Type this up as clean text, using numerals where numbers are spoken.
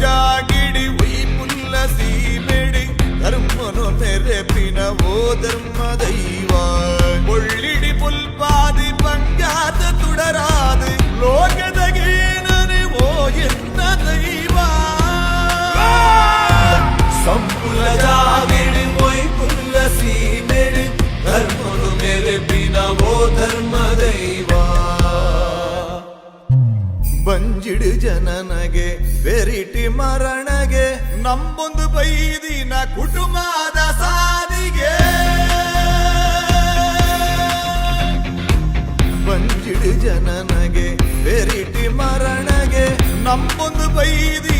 ಜಾಗಿಡಿ ಉಯ್ ಪುಲ್ಲ ಸೀಮೆಡಿ ಧರ್ಮನು ನೆರೆಪಿನ ಓ ಧರ್ಮ ದೈವ ಒಳ್ಳಿಡಿ ಪುಲ್ಪಾದಿ ಪಂಜಾತ ತುಡರಾದು ಲೋಕದಗೇನನೆ ಓ ಎನ್ನ ದೈವ ಸಂಪುಲ ಜಾಗಿಡಿ ಉಯ್ ಪುಲ್ಲ ಸೀಮೆಡಿ ಧರ್ಮನು ನೆರೆಪಿನ ಓ ಧರ್ಮ ದೈವ ಬಂಜಿಡು ಜನನಗೆ ಬೆರಿಟಿ ಮರಣಗೆ ನಂಬೊಂದು ಬೈದಿನ ಕುಟುಂಬದ ಸಾರಿಗೆ ಬಂಜಿಡು ಜನನಗೆ ಬೆರಿಟಿ ಮರಣಗೆ ನಂಬೊಂದು ಬೈದಿನ